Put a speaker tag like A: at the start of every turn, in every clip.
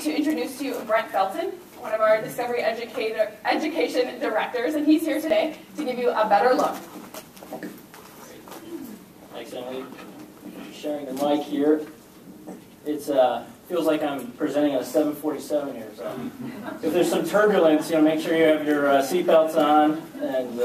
A: To introduce to you Brent Felton, one of our Discovery Education Directors, and he's here today to give you a better look.
B: Thanks, Emily. Sharing the mic here. It feels like I'm presenting on a 747 here, so if there's some turbulence, make sure you have your seatbelts on, and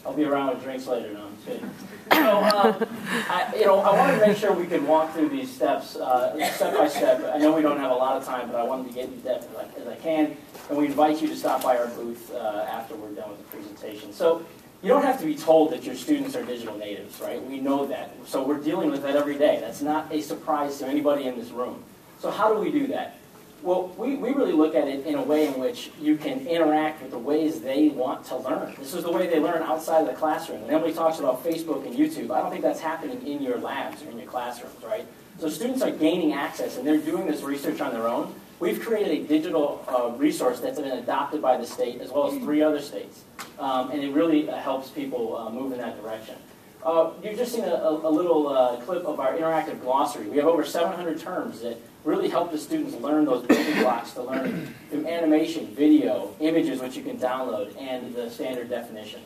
B: I'll be around with drinks later. No, I'm just kidding. So, I wanted to make sure we could walk through these steps step by step. I know we don't have a lot of time, but I wanted to get in depth as I can, and we invite you to stop by our booth after we're done with the presentation. So, you don't have to be told that your students are digital natives, right? We know that. So we're dealing with that every day. That's not a surprise to anybody in this room. So how do we do that? Well, we really look at it in a way in which you can interact with the ways they want to learn. This is the way they learn outside of the classroom. And Emily talks about Facebook and YouTube. I don't think that's happening in your labs or in your classrooms, right? So students are gaining access, and they're doing this research on their own. We've created a digital resource that's been adopted by the state as well as 3 other states. And it really helps people move in that direction. You've just seen a little clip of our interactive glossary. We have over 700 terms that really help the students learn those building blocks to learning through animation, video, images which you can download, and the standard definition.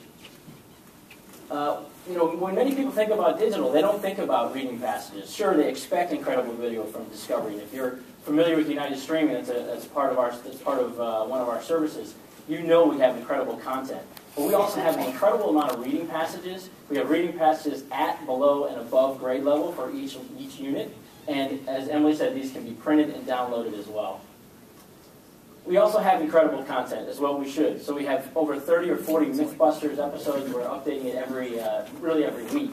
B: When many people think about digital, they don't think about reading passages. Sure, they expect incredible video from Discovery. And if you're familiar with United Streaming, that's part of one of our services. You know we have incredible content. But we also have an incredible amount of reading passages. We have reading passages at, below, and above grade level for each unit. And as Emily said, these can be printed and downloaded as well. We also have incredible content, as well we should. So we have over 30 or 40 Mythbusters episodes. We're updating it really every week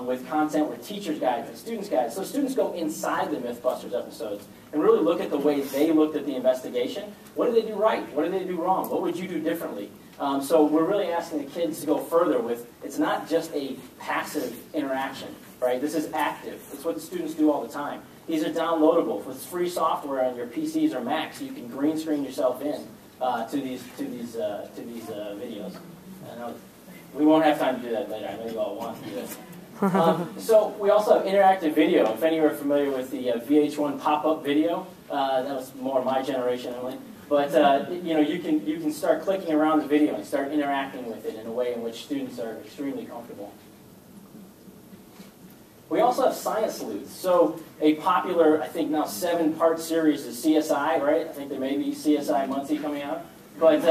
B: with content with teachers' guides and students' guides. So students go inside the Mythbusters episodes and really look at the ways they looked at the investigation. What did they do right? What did they do wrong? What would you do differently? So we're really asking the kids to go further with, it's not just a passive interaction, right? This is active. It's what the students do all the time. These are downloadable with free software on your PCs or Macs. So you can green screen yourself in to these videos. I know we won't have time to do that later. I know you all want to do this. So we also have interactive video. If any of you are familiar with the VH1 pop-up video, that was more my generation, Emily. But you can start clicking around the video and start interacting with it in a way in which students are extremely comfortable. We also have Science Sleuths. So a popular, I think now 7-part series is CSI, right? I think there may be CSI Muncie coming out. But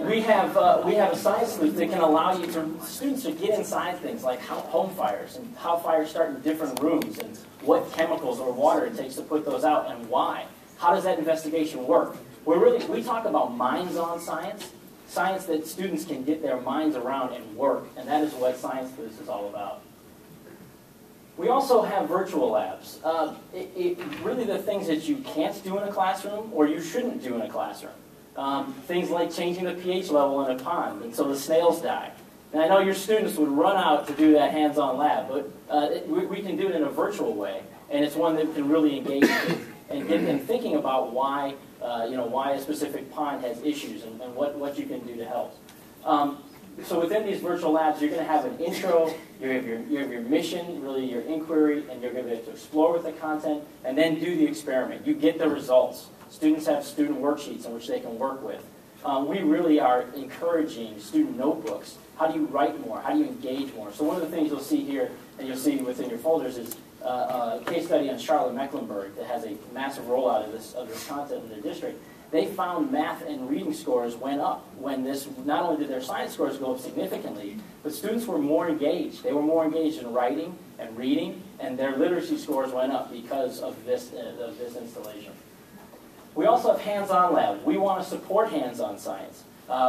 B: we have a Science Sleuth that can allow students to get inside things like home fires and how fires start in different rooms and what chemicals or water it takes to put those out and why. How does that investigation work? We talk about minds-on science, science that students can get their minds around and work, and that is what Science Sleuths is all about. We also have virtual labs. Really the things that you can't do in a classroom or you shouldn't do in a classroom. Things like changing the pH level in a pond until the snails die. And I know your students would run out to do that hands-on lab, but we can do it in a virtual way, and it's one that can really engage kids and get them thinking about why a specific pond has issues and what you can do to help. So within these virtual labs, you're going to have an intro, you have your mission, really your inquiry, and you're going to be able to explore with the content, and then do the experiment. You get the results. Students have student worksheets in which they can work with. We really are encouraging student notebooks. How do you write more? How do you engage more? So one of the things you'll see here, and you'll see within your folders, is a case study on Charlotte Mecklenburg that has a massive rollout of this content in their district. They found math and reading scores went up when not only did their science scores go up significantly, but students were more engaged. They were more engaged in writing and reading, and their literacy scores went up because of this installation. We also have hands-on labs. We want to support hands-on science.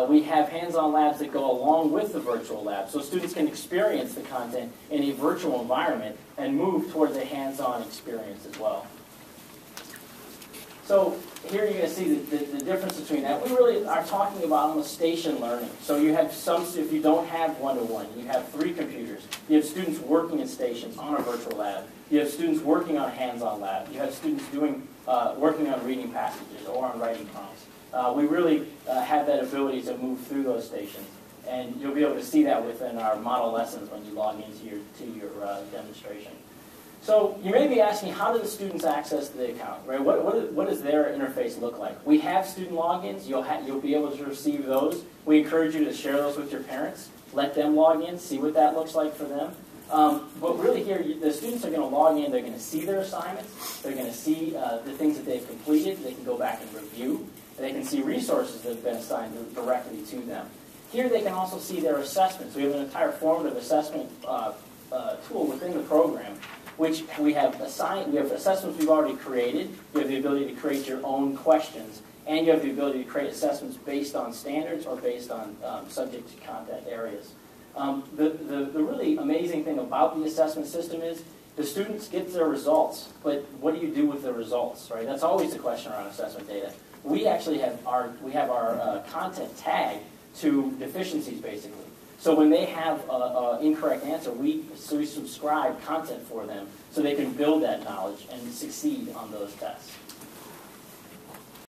B: We have hands-on labs that go along with the virtual lab, so students can experience the content in a virtual environment and move towards a hands-on experience as well. So here you're going to see the difference between that. We really are talking about almost station learning. So you have if you don't have one-to-one, you have 3 computers. You have students working in stations on a virtual lab. You have students working on a hands-on lab. You have students working on reading passages or on writing prompts. We really have that ability to move through those stations. And you'll be able to see that within our model lessons when you log into your demonstration. So you may be asking, how do the students access the account, right? What does their interface look like? We have student logins. You'll be able to receive those. We encourage you to share those with your parents. Let them log in, see what that looks like for them. But really here, the students are going to log in. They're going to see their assignments. They're going to see the things that they've completed. They can go back and review. And they can see resources that have been assigned directly to them. Here they can also see their assessments. We have an entire formative assessment tool within the program, which we have assessments we've already created. You have the ability to create your own questions, and you have the ability to create assessments based on standards or based on subject to content areas. The really amazing thing about the assessment system is the students get their results, but what do you do with the results, right? That's always the question around assessment data. We actually have our content tagged to deficiencies, basically. So when they have an incorrect answer, we subscribe content for them so they can build that knowledge and succeed on those tests.